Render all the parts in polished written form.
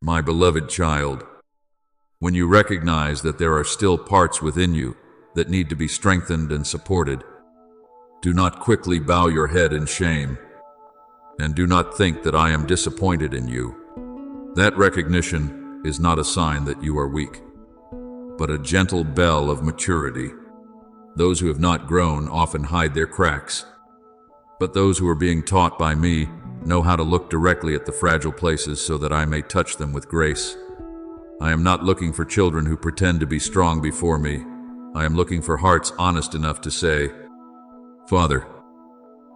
My beloved child, when you recognize that there are still parts within you that need to be strengthened and supported, do not quickly bow your head in shame, and do not think that I am disappointed in you. That recognition is not a sign that you are weak, but a gentle bell of maturity. Those who have not grown often hide their cracks, but those who are being taught by me know how to look directly at the fragile places so that I may touch them with grace. I am not looking for children who pretend to be strong before me. I am looking for hearts honest enough to say, Father,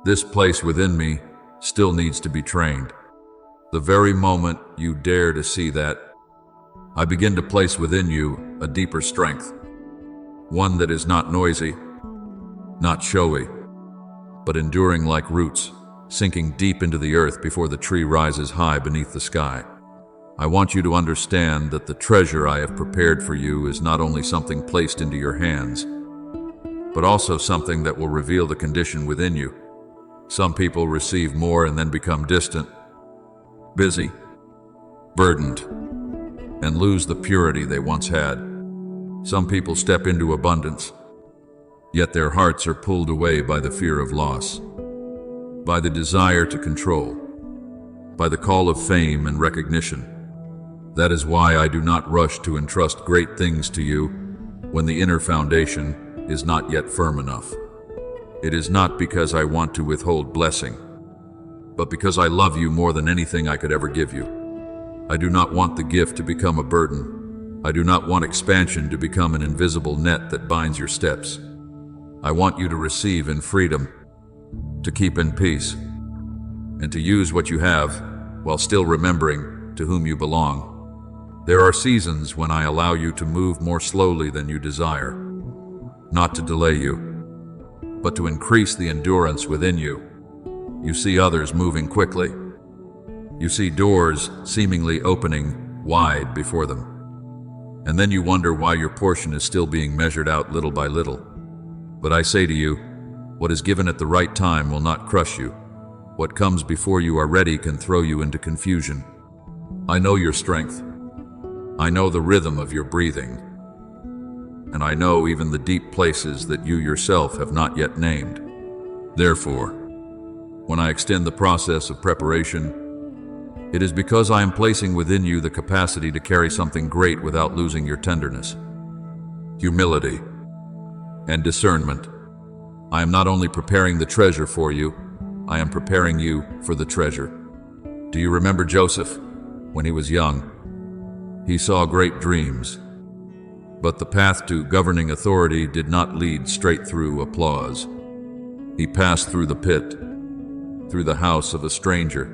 this place within me still needs to be trained. The very moment you dare to see that, I begin to place within you a deeper strength, one that is not noisy, not showy, but enduring like roots, sinking deep into the earth before the tree rises high beneath the sky. I want you to understand that the treasure I have prepared for you is not only something placed into your hands, but also something that will reveal the condition within you. Some people receive more and then become distant, busy, burdened, and lose the purity they once had. Some people step into abundance, yet their hearts are pulled away by the fear of loss, by the desire to control, by the call of fame and recognition. That is why I do not rush to entrust great things to you when the inner foundation is not yet firm enough. It is not because I want to withhold blessing, but because I love you more than anything I could ever give you. I do not want the gift to become a burden. I do not want expansion to become an invisible net that binds your steps. I want you to receive in freedom, to keep in peace, and to use what you have while still remembering to whom you belong. There are seasons when I allow you to move more slowly than you desire, not to delay you, but to increase the endurance within you. You see others moving quickly. You see doors seemingly opening wide before them. And then you wonder why your portion is still being measured out little by little. But I say to you, what is given at the right time will not crush you. What comes before you are ready can throw you into confusion. I know your strength. I know the rhythm of your breathing. And I know even the deep places that you yourself have not yet named. Therefore, when I extend the process of preparation, it is because I am placing within you the capacity to carry something great without losing your tenderness, humility, and discernment. I am not only preparing the treasure for you, I am preparing you for the treasure. Do you remember Joseph? When he was young, he saw great dreams, but the path to governing authority did not lead straight through applause. He passed through the pit, through the house of a stranger,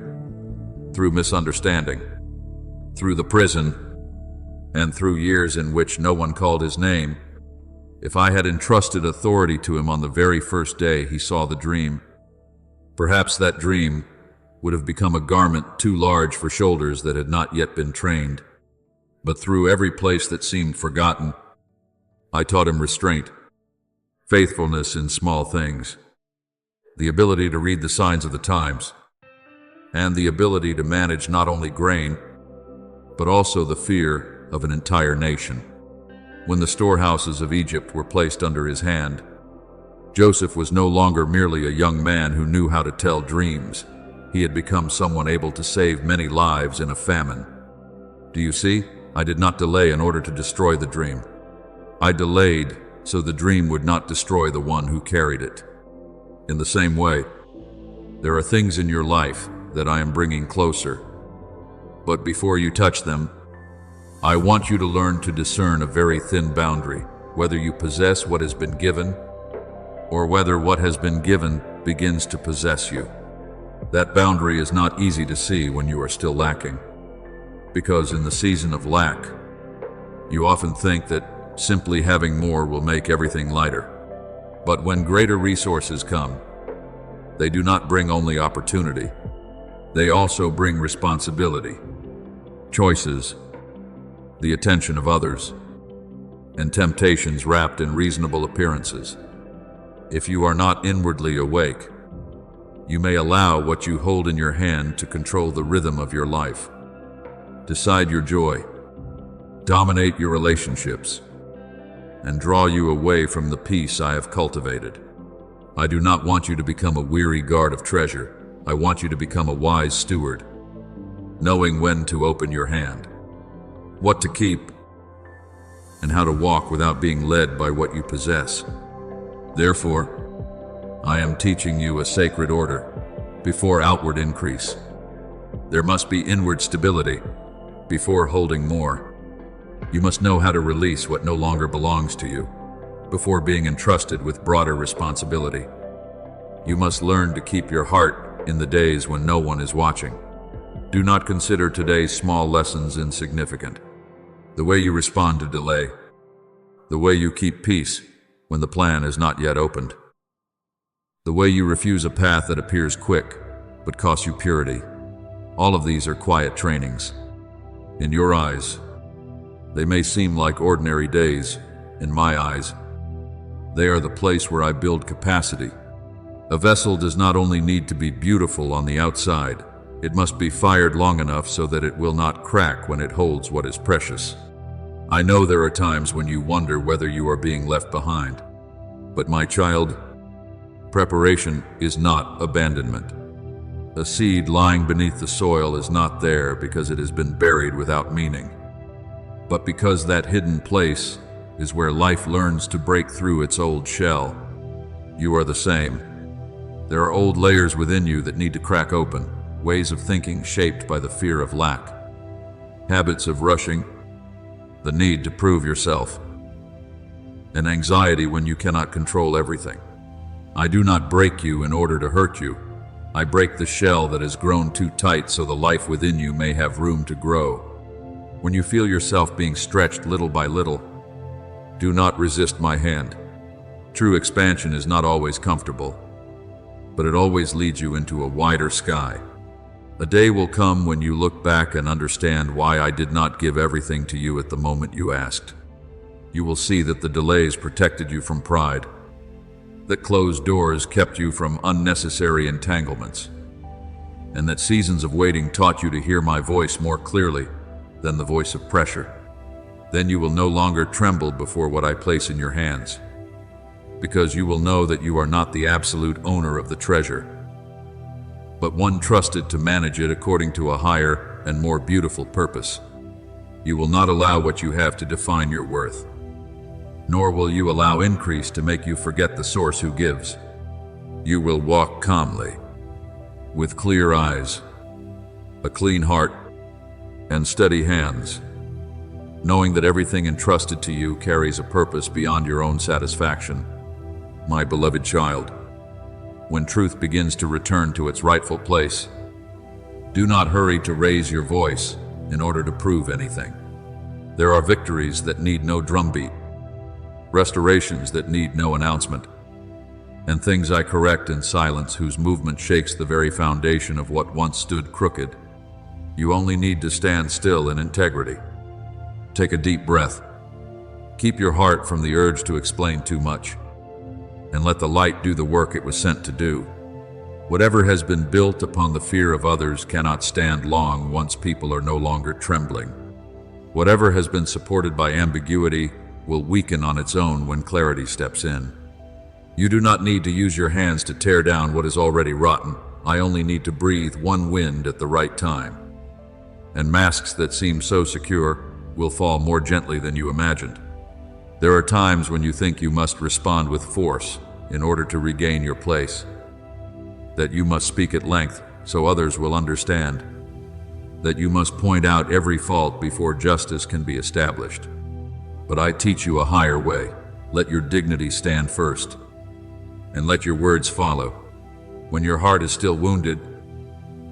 through misunderstanding, through the prison, and through years in which no one called his name. If I had entrusted authority to him on the very first day he saw the dream, perhaps that dream would have become a garment too large for shoulders that had not yet been trained. But through every place that seemed forgotten, I taught him restraint, faithfulness in small things, the ability to read the signs of the times, and the ability to manage not only grain, but also the fear of an entire nation. When the storehouses of Egypt were placed under his hand, Joseph was no longer merely a young man who knew how to tell dreams. He had become someone able to save many lives in a famine. Do you see? I did not delay in order to destroy the dream. I delayed so the dream would not destroy the one who carried it. In the same way, there are things in your life that I am bringing closer. But before you touch them, I want you to learn to discern a very thin boundary, whether you possess what has been given, or whether what has been given begins to possess you. That boundary is not easy to see when you are still lacking, because in the season of lack, you often think that simply having more will make everything lighter. But when greater resources come, they do not bring only opportunity, they also bring responsibility, choices, the attention of others, and temptations wrapped in reasonable appearances. If you are not inwardly awake, you may allow what you hold in your hand to control the rhythm of your life. decide your joy, dominate your relationships, and draw you away from the peace I have cultivated. I do not want you to become a weary guard of treasure. I want you to become a wise steward, knowing when to open your hand, what to keep, and how to walk without being led by what you possess. Therefore, I am teaching you a sacred order before outward increase. There must be inward stability before holding more. You must know how to release what no longer belongs to you before being entrusted with broader responsibility. You must learn to keep your heart in the days when no one is watching. Do not consider today's small lessons insignificant. The way you respond to delay, the way you keep peace when the plan is not yet opened, the way you refuse a path that appears quick but costs you purity. All of these are quiet trainings. In your eyes, they may seem like ordinary days. In my eyes, they are the place where I build capacity. A vessel does not only need to be beautiful on the outside, it must be fired long enough so that it will not crack when it holds what is precious. I know there are times when you wonder whether you are being left behind. But my child, preparation is not abandonment. A seed lying beneath the soil is not there because it has been buried without meaning, but because that hidden place is where life learns to break through its old shell. You are the same. There are old layers within you that need to crack open, ways of thinking shaped by the fear of lack, habits of rushing, the need to prove yourself, and anxiety when you cannot control everything. I do not break you in order to hurt you. I break the shell that has grown too tight so the life within you may have room to grow. When you feel yourself being stretched little by little, do not resist my hand. True expansion is not always comfortable, but it always leads you into a wider sky. A day will come when you look back and understand why I did not give everything to you at the moment you asked. You will see that the delays protected you from pride, that closed doors kept you from unnecessary entanglements, and that seasons of waiting taught you to hear my voice more clearly than the voice of pressure. Then you will no longer tremble before what I place in your hands, because you will know that you are not the absolute owner of the treasure, but one trusted to manage it according to a higher and more beautiful purpose. You will not allow what you have to define your worth, nor will you allow increase to make you forget the source who gives. You will walk calmly, with clear eyes, a clean heart, and steady hands, knowing that everything entrusted to you carries a purpose beyond your own satisfaction. My beloved child, when truth begins to return to its rightful place, do not hurry to raise your voice in order to prove anything. There are victories that need no drumbeat, restorations that need no announcement, and things I correct in silence whose movement shakes the very foundation of what once stood crooked. You only need to stand still in integrity. Take a deep breath. Keep your heart from the urge to explain too much, and let the light do the work it was sent to do. Whatever has been built upon the fear of others cannot stand long once people are no longer trembling. Whatever has been supported by ambiguity will weaken on its own when clarity steps in. You do not need to use your hands to tear down what is already rotten. I only need to breathe one wind at the right time. And masks that seem so secure will fall more gently than you imagined. There are times when you think you must respond with force in order to regain your place, that you must speak at length so others will understand, that you must point out every fault before justice can be established. But I teach you a higher way. Let your dignity stand first, and let your words follow. When your heart is still wounded,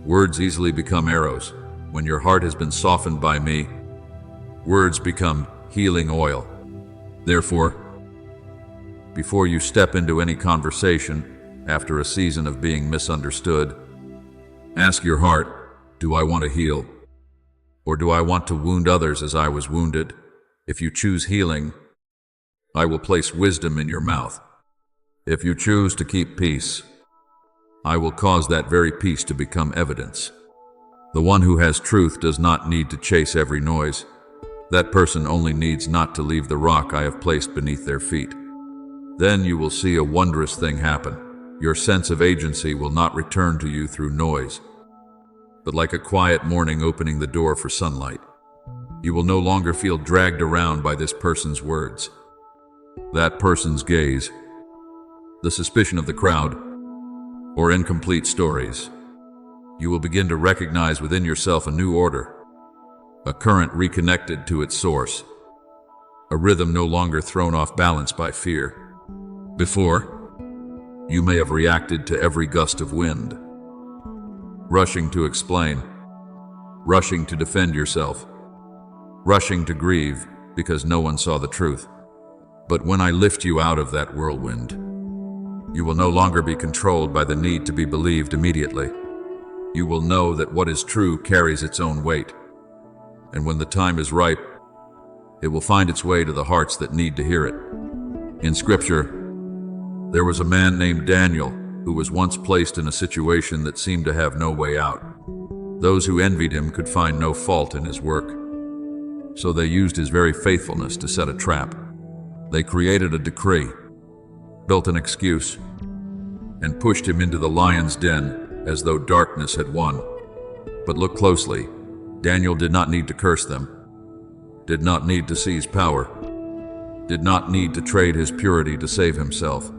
words easily become arrows. When your heart has been softened by me, words become healing oil. Therefore, before you step into any conversation after a season of being misunderstood, ask your heart, do I want to heal? Or do I want to wound others as I was wounded? If you choose healing, I will place wisdom in your mouth. If you choose to keep peace, I will cause that very peace to become evidence. The one who has truth does not need to chase every noise. That person only needs not to leave the rock I have placed beneath their feet. Then you will see a wondrous thing happen. Your sense of agency will not return to you through noise, but like a quiet morning opening the door for sunlight. You will no longer feel dragged around by this person's words, that person's gaze, the suspicion of the crowd, or incomplete stories. You will begin to recognize within yourself a new order, a current reconnected to its source, a rhythm no longer thrown off balance by fear. Before, you may have reacted to every gust of wind, rushing to explain, rushing to defend yourself, rushing to grieve because no one saw the truth. But when I lift you out of that whirlwind, you will no longer be controlled by the need to be believed immediately. You will know that what is true carries its own weight, and when the time is ripe, it will find its way to the hearts that need to hear it. In Scripture, there was a man named Daniel who was once placed in a situation that seemed to have no way out. Those who envied him could find no fault in his work, so they used his very faithfulness to set a trap. They created a decree, built an excuse, and pushed him into the lion's den as though darkness had won. But look closely. Daniel did not need to curse them, did not need to seize power, did not need to trade his purity to save himself.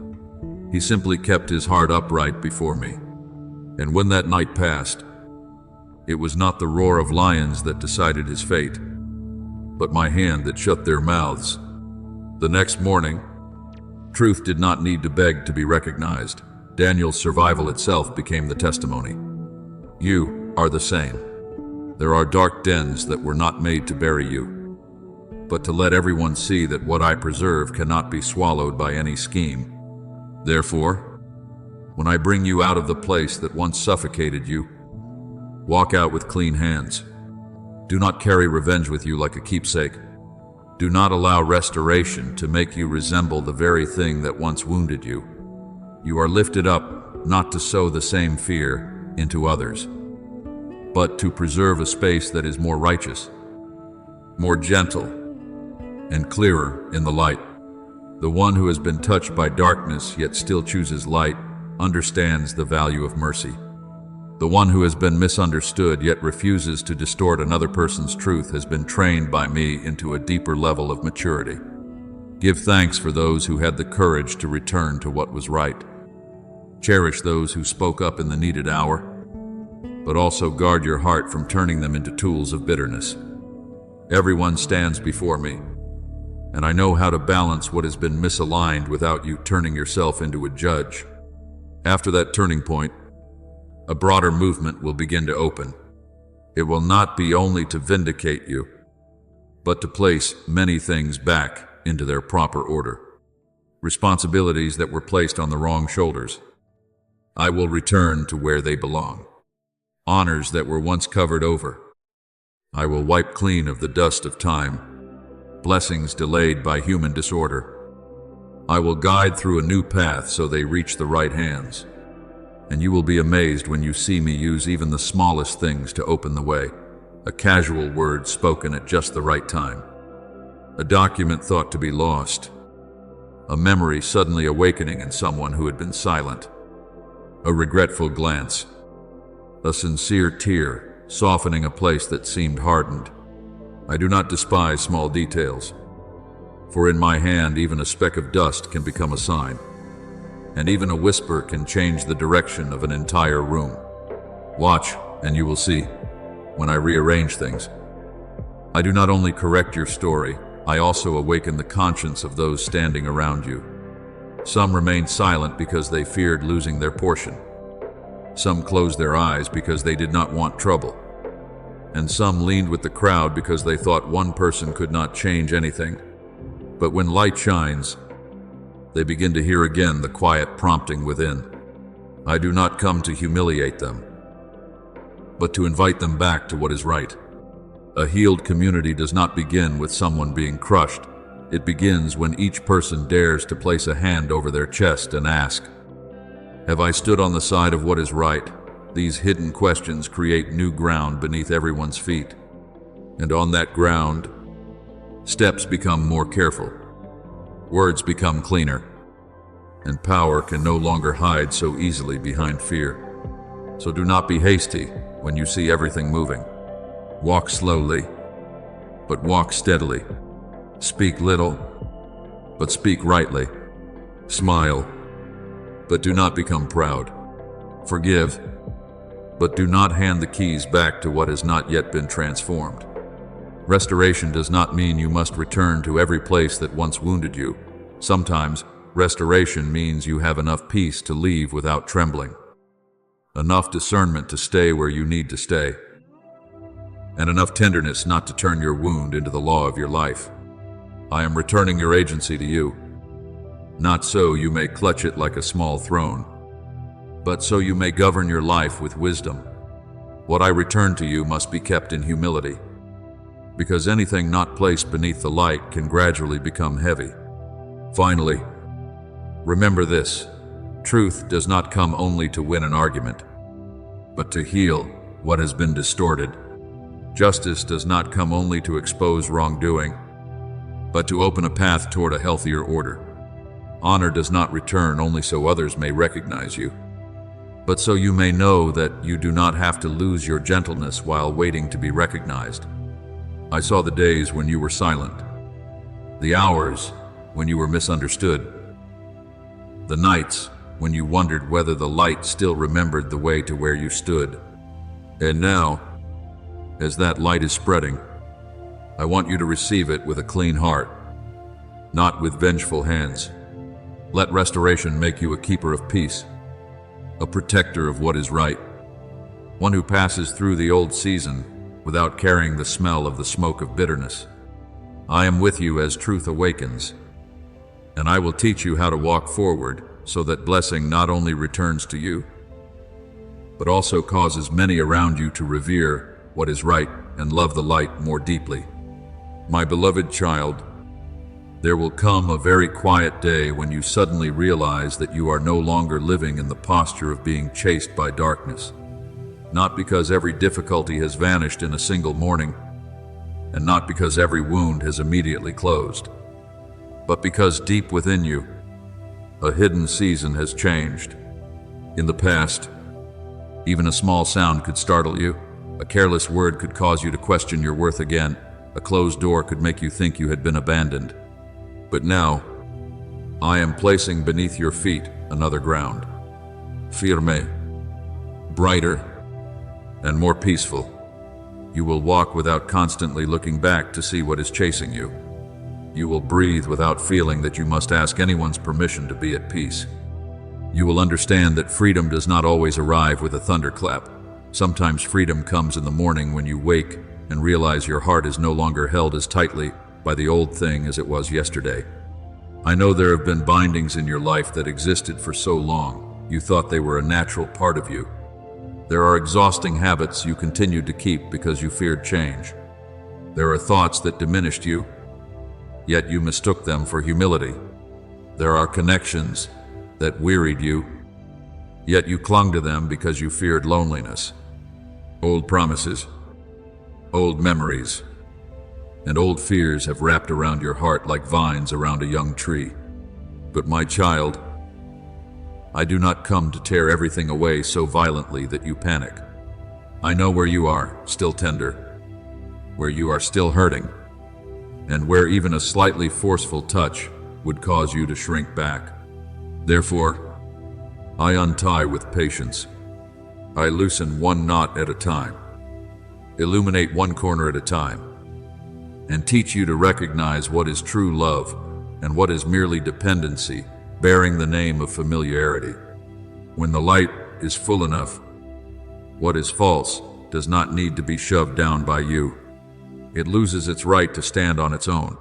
He simply kept his heart upright before me. And when that night passed, it was not the roar of lions that decided his fate, but my hand that shut their mouths. The next morning, truth did not need to beg to be recognized. Daniel's survival itself became the testimony. You are the same. There are dark dens that were not made to bury you, but to let everyone see that what I preserve cannot be swallowed by any scheme. Therefore, when I bring you out of the place that once suffocated you, walk out with clean hands. Do not carry revenge with you like a keepsake. Do not allow restoration to make you resemble the very thing that once wounded you. You are lifted up not to sow the same fear into others, but to preserve a space that is more righteous, more gentle, and clearer in the light. The one who has been touched by darkness yet still chooses light understands the value of mercy. The one who has been misunderstood yet refuses to distort another person's truth has been trained by me into a deeper level of maturity. Give thanks for those who had the courage to return to what was right. Cherish those who spoke up in the needed hour, but also guard your heart from turning them into tools of bitterness. Everyone stands before me, and I know how to balance what has been misaligned without you turning yourself into a judge. After that turning point, a broader movement will begin to open. It will not be only to vindicate you, but to place many things back into their proper order. Responsibilities that were placed on the wrong shoulders, I will return to where they belong. Honors that were once covered over, I will wipe clean of the dust of time. Blessings delayed by human disorder, I will guide through a new path so they reach the right hands. And you will be amazed when you see me use even the smallest things to open the way. A casual word spoken at just the right time. A document thought to be lost. A memory suddenly awakening in someone who had been silent. A regretful glance. A sincere tear softening a place that seemed hardened. I do not despise small details, for in my hand even a speck of dust can become a sign, and even a whisper can change the direction of an entire room. Watch, and you will see, when I rearrange things. I do not only correct your story, I also awaken the conscience of those standing around you. Some remained silent because they feared losing their portion. Some closed their eyes because they did not want trouble. And some leaned with the crowd because they thought one person could not change anything. But when light shines, they begin to hear again the quiet prompting within. I do not come to humiliate them, but to invite them back to what is right. A healed community does not begin with someone being crushed. It begins when each person dares to place a hand over their chest and ask, have I stood on the side of what is right, These hidden questions create new ground beneath everyone's feet. And on that ground, steps become more careful, words become cleaner, and power can no longer hide so easily behind fear. So do not be hasty when you see everything moving. Walk slowly, but walk steadily. Speak little, but speak rightly. Smile, but do not become proud. Forgive, but do not hand the keys back to what has not yet been transformed. Restoration does not mean you must return to every place that once wounded you. Sometimes, restoration means you have enough peace to leave without trembling, enough discernment to stay where you need to stay, and enough tenderness not to turn your wound into the law of your life. I am returning your agency to you, not so you may clutch it like a small throne, but so you may govern your life with wisdom. What I return to you must be kept in humility, because anything not placed beneath the light can gradually become heavy. Finally, remember this: truth does not come only to win an argument, but to heal what has been distorted. Justice does not come only to expose wrongdoing, but to open a path toward a healthier order. Honor does not return only so others may recognize you, but so you may know that you do not have to lose your gentleness while waiting to be recognized. I saw the days when you were silent, the hours when you were misunderstood, the nights when you wondered whether the light still remembered the way to where you stood. And now, as that light is spreading, I want you to receive it with a clean heart, not with vengeful hands. Let restoration make you a keeper of peace, a protector of what is right, one who passes through the old season without carrying the smell of the smoke of bitterness. I am with you as truth awakens, and I will teach you how to walk forward so that blessing not only returns to you, but also causes many around you to revere what is right and love the light more deeply. My beloved child, there will come a very quiet day when you suddenly realize that you are no longer living in the posture of being chased by darkness. Not because every difficulty has vanished in a single morning, and not because every wound has immediately closed, but because deep within you, a hidden season has changed. In the past, even a small sound could startle you, a careless word could cause you to question your worth again, a closed door could make you think you had been abandoned. But now, I am placing beneath your feet another ground, firme, brighter, and more peaceful. You will walk without constantly looking back to see what is chasing you. You will breathe without feeling that you must ask anyone's permission to be at peace. You will understand that freedom does not always arrive with a thunderclap. Sometimes freedom comes in the morning when you wake and realize your heart is no longer held as tightly by the old thing as it was yesterday. I know there have been bindings in your life that existed for so long, you thought they were a natural part of you. There are exhausting habits you continued to keep because you feared change. There are thoughts that diminished you, yet you mistook them for humility. There are connections that wearied you, yet you clung to them because you feared loneliness. Old promises, old memories, and old fears have wrapped around your heart like vines around a young tree. But my child, I do not come to tear everything away so violently that you panic. I know where you are, still tender, where you are still hurting, and where even a slightly forceful touch would cause you to shrink back. Therefore, I untie with patience. I loosen one knot at a time, illuminate one corner at a time, and teach you to recognize what is true love and what is merely dependency, bearing the name of familiarity. When the light is full enough, what is false does not need to be shoved down by you. It loses its right to stand on its own.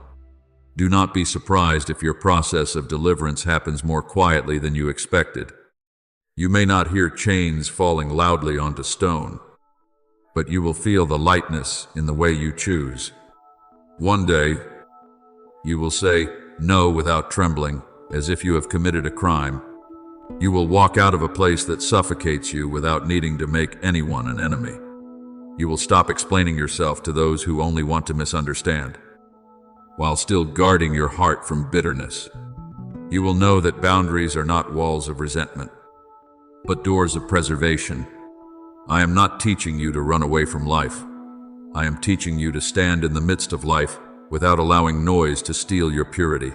Do not be surprised if your process of deliverance happens more quietly than you expected. You may not hear chains falling loudly onto stone, but you will feel the lightness in the way you choose. One day, you will say no without trembling, as if you have committed a crime. You will walk out of a place that suffocates you without needing to make anyone an enemy. You will stop explaining yourself to those who only want to misunderstand, while still guarding your heart from bitterness. You will know that boundaries are not walls of resentment, but doors of preservation. I am not teaching you to run away from life. I am teaching you to stand in the midst of life without allowing noise to steal your purity.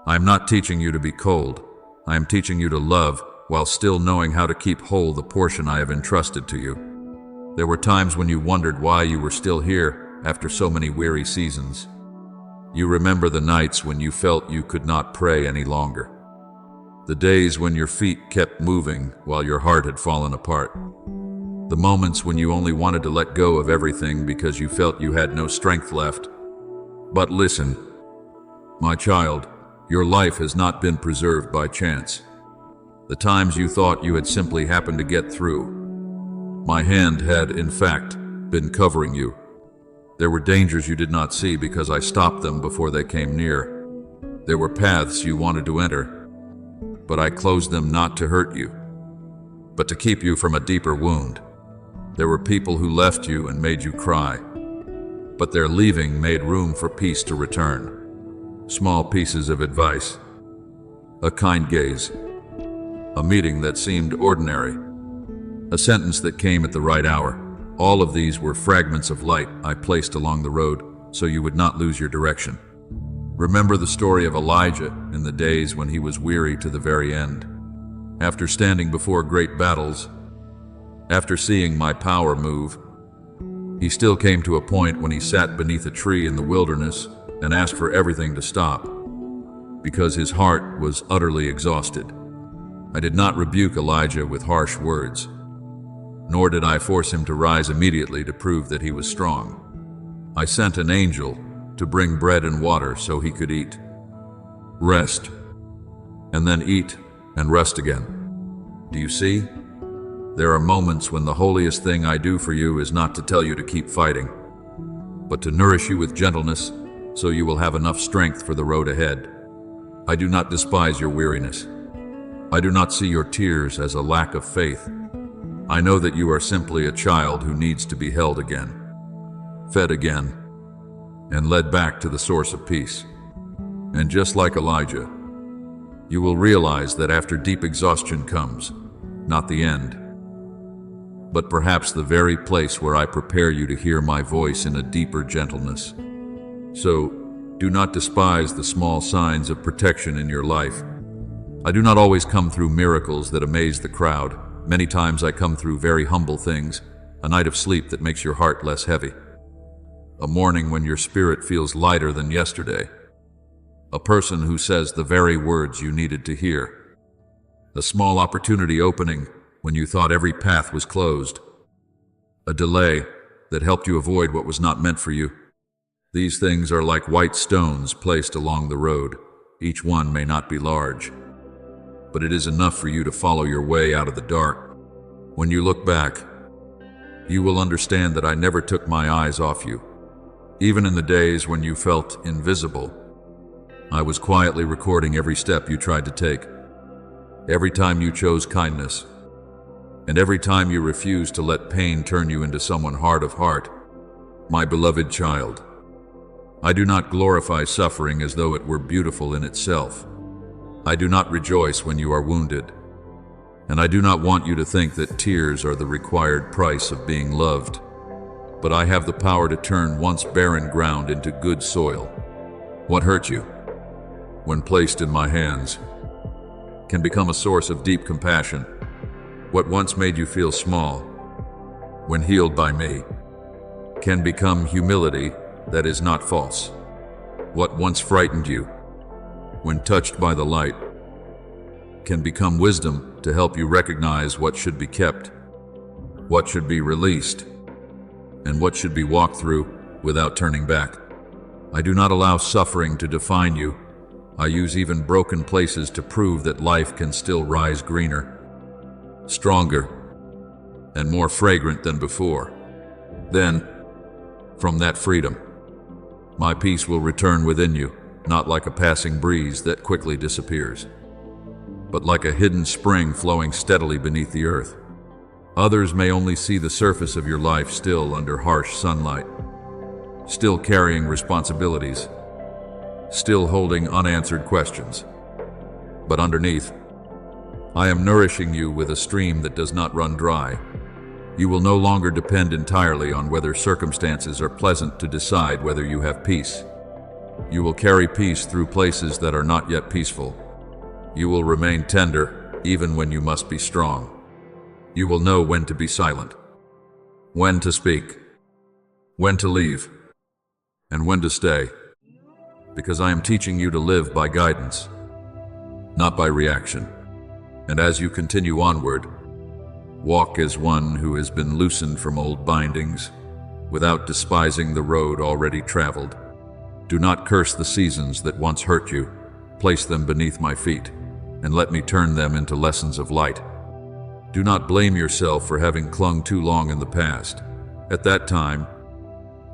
I am not teaching you to be cold. I am teaching you to love while still knowing how to keep whole the portion I have entrusted to you. There were times when you wondered why you were still here after so many weary seasons. You remember the nights when you felt you could not pray any longer. The days when your feet kept moving while your heart had fallen apart. The moments when you only wanted to let go of everything because you felt you had no strength left. But listen, my child, your life has not been preserved by chance. The times you thought you had simply happened to get through, my hand had, in fact, been covering you. There were dangers you did not see because I stopped them before they came near. There were paths you wanted to enter, but I closed them not to hurt you, but to keep you from a deeper wound. There were people who left you and made you cry, but their leaving made room for peace to return. Small pieces of advice, a kind gaze, a meeting that seemed ordinary, a sentence that came at the right hour. All of these were fragments of light I placed along the road so you would not lose your direction. Remember the story of Elijah in the days when he was weary to the very end. After standing before great battles, after seeing my power move, he still came to a point when he sat beneath a tree in the wilderness and asked for everything to stop, because his heart was utterly exhausted. I did not rebuke Elijah with harsh words, nor did I force him to rise immediately to prove that he was strong. I sent an angel to bring bread and water so he could eat, rest, and then eat and rest again. Do you see? There are moments when the holiest thing I do for you is not to tell you to keep fighting, but to nourish you with gentleness so you will have enough strength for the road ahead. I do not despise your weariness. I do not see your tears as a lack of faith. I know that you are simply a child who needs to be held again, fed again, and led back to the source of peace. And just like Elijah, you will realize that after deep exhaustion comes, not the end, but perhaps the very place where I prepare you to hear my voice in a deeper gentleness. So, do not despise the small signs of protection in your life. I do not always come through miracles that amaze the crowd. Many times I come through very humble things, a night of sleep that makes your heart less heavy, a morning when your spirit feels lighter than yesterday, a person who says the very words you needed to hear, a small opportunity opening when you thought every path was closed, a delay that helped you avoid what was not meant for you. These things are like white stones placed along the road. Each one may not be large, but it is enough for you to follow your way out of the dark. When you look back, you will understand that I never took my eyes off you. Even in the days when you felt invisible, I was quietly recording every step you tried to take, every time you chose kindness, and every time you refused to let pain turn you into someone hard of heart. My beloved child, I do not glorify suffering as though it were beautiful in itself. I do not rejoice when you are wounded, and I do not want you to think that tears are the required price of being loved. But I have the power to turn once barren ground into good soil. What hurt you, when placed in my hands, can become a source of deep compassion. What once made you feel small, when healed by me, can become humility that is not false. What once frightened you, when touched by the light, can become wisdom to help you recognize what should be kept, what should be released, and what should be walked through without turning back. I do not allow suffering to define you. I use even broken places to prove that life can still rise greener, stronger, and more fragrant than before. Then, from that freedom, my peace will return within you, not like a passing breeze that quickly disappears, but like a hidden spring flowing steadily beneath the earth. Others may only see the surface of your life still under harsh sunlight, still carrying responsibilities, still holding unanswered questions. But underneath, I am nourishing you with a stream that does not run dry. You will no longer depend entirely on whether circumstances are pleasant to decide whether you have peace. You will carry peace through places that are not yet peaceful. You will remain tender even when you must be strong. You will know when to be silent, when to speak, when to leave, and when to stay, because I am teaching you to live by guidance, not by reaction. And as you continue onward, walk as one who has been loosened from old bindings, without despising the road already traveled. Do not curse the seasons that once hurt you. Place them beneath my feet, and let me turn them into lessons of light. Do not blame yourself for having clung too long in the past. At that time,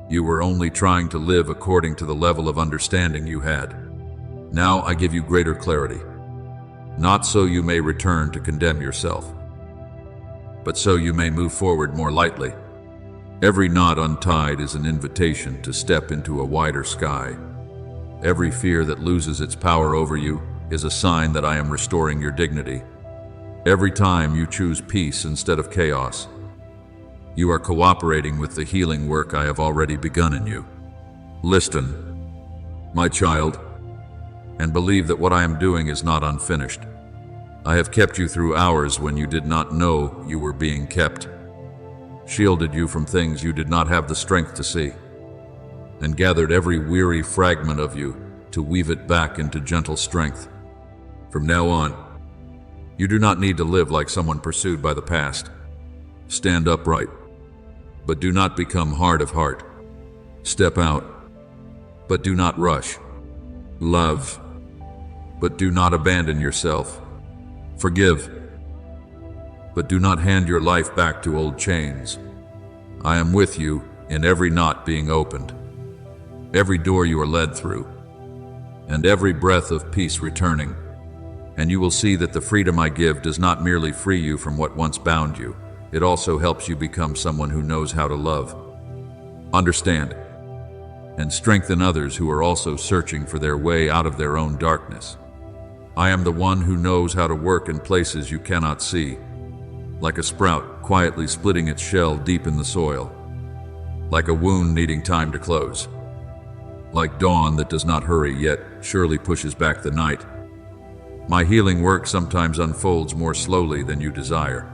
you were only trying to live according to the level of understanding you had. Now I give you greater clarity, not so you may return to condemn yourself, but so you may move forward more lightly. Every knot untied is an invitation to step into a wider sky. Every fear that loses its power over you is a sign that I am restoring your dignity. Every time you choose peace instead of chaos, you are cooperating with the healing work I have already begun in you. Listen, my child, and believe that what I am doing is not unfinished. I have kept you through hours when you did not know you were being kept, shielded you from things you did not have the strength to see, and gathered every weary fragment of you to weave it back into gentle strength. From now on, you do not need to live like someone pursued by the past. Stand upright, but do not become hard of heart. Step out, but do not rush. Love, but do not abandon yourself. Forgive, but do not hand your life back to old chains. I am with you in every knot being opened, every door you are led through, and every breath of peace returning. And you will see that the freedom I give does not merely free you from what once bound you, it also helps you become someone who knows how to love, understand, and strengthen others who are also searching for their way out of their own darkness. I am the one who knows how to work in places you cannot see, like a sprout quietly splitting its shell deep in the soil, like a wound needing time to close, like dawn that does not hurry yet surely pushes back the night. My healing work sometimes unfolds more slowly than you desire,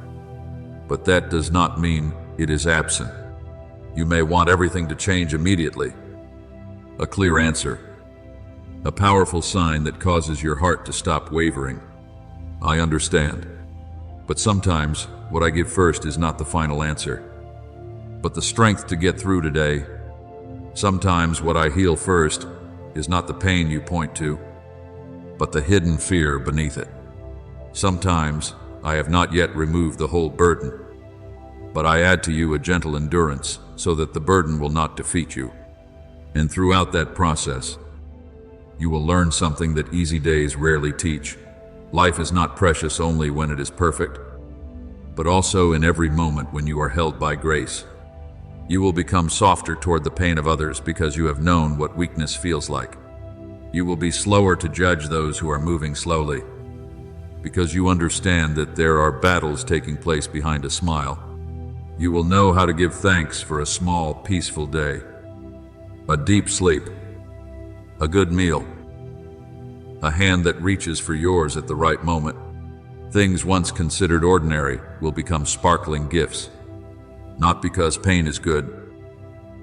but that does not mean it is absent. You may want everything to change immediately. A clear answer, a powerful sign that causes your heart to stop wavering. I understand, but sometimes what I give first is not the final answer, but the strength to get through today. Sometimes what I heal first is not the pain you point to, but the hidden fear beneath it. Sometimes I have not yet removed the whole burden, but I add to you a gentle endurance so that the burden will not defeat you. And throughout that process, you will learn something that easy days rarely teach. Life is not precious only when it is perfect, but also in every moment when you are held by grace. You will become softer toward the pain of others because you have known what weakness feels like. You will be slower to judge those who are moving slowly, because you understand that there are battles taking place behind a smile. You will know how to give thanks for a small, peaceful day, a deep sleep, a good meal, a hand that reaches for yours at the right moment. Things once considered ordinary will become sparkling gifts, not because pain is good,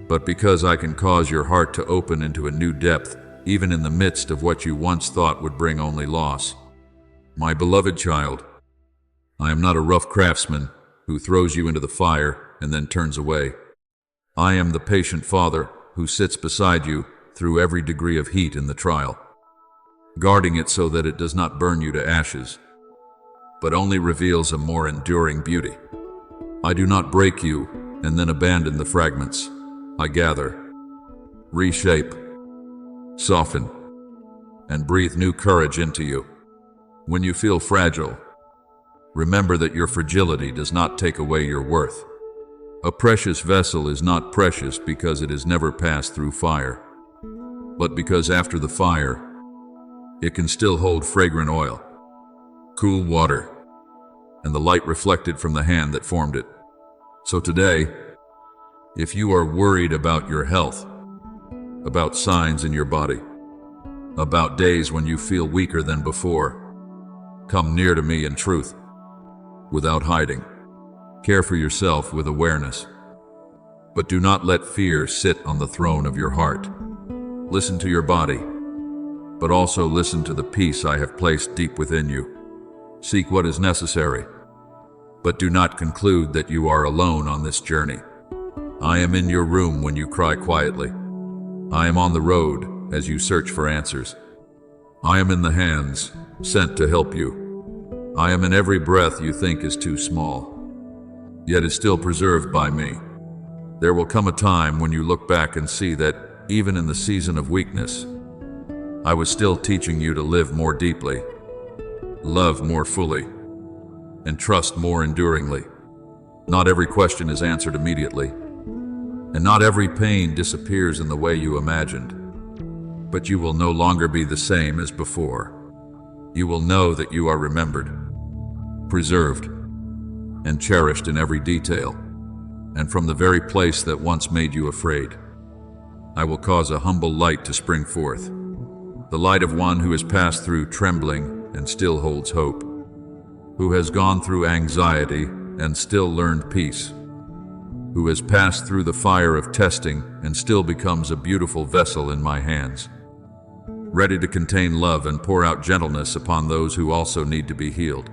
but because I can cause your heart to open into a new depth, even in the midst of what you once thought would bring only loss. My beloved child, I am not a rough craftsman who throws you into the fire and then turns away. I am the patient father who sits beside you through every degree of heat in the trial, guarding it so that it does not burn you to ashes, but only reveals a more enduring beauty. I do not break you and then abandon the fragments. I gather, reshape, soften, and breathe new courage into you. When you feel fragile, remember that your fragility does not take away your worth. A precious vessel is not precious because it has never passed through fire, but because after the fire, it can still hold fragrant oil, cool water, and the light reflected from the hand that formed it. So today, if you are worried about your health, about signs in your body, about days when you feel weaker than before, come near to me in truth, without hiding. Care for yourself with awareness. But do not let fear sit on the throne of your heart. Listen to your body, but also listen to the peace I have placed deep within you. Seek what is necessary, but do not conclude that you are alone on this journey. I am in your room when you cry quietly. I am on the road as you search for answers. I am in the hands sent to help you. I am in every breath you think is too small, yet is still preserved by me. There will come a time when you look back and see that even in the season of weakness, I was still teaching you to live more deeply, love more fully, and trust more enduringly. Not every question is answered immediately, and not every pain disappears in the way you imagined. But you will no longer be the same as before. You will know that you are remembered, preserved, and cherished in every detail, and from the very place that once made you afraid, I will cause a humble light to spring forth, the light of one who has passed through trembling and still holds hope, who has gone through anxiety and still learned peace, who has passed through the fire of testing and still becomes a beautiful vessel in my hands, ready to contain love and pour out gentleness upon those who also need to be healed.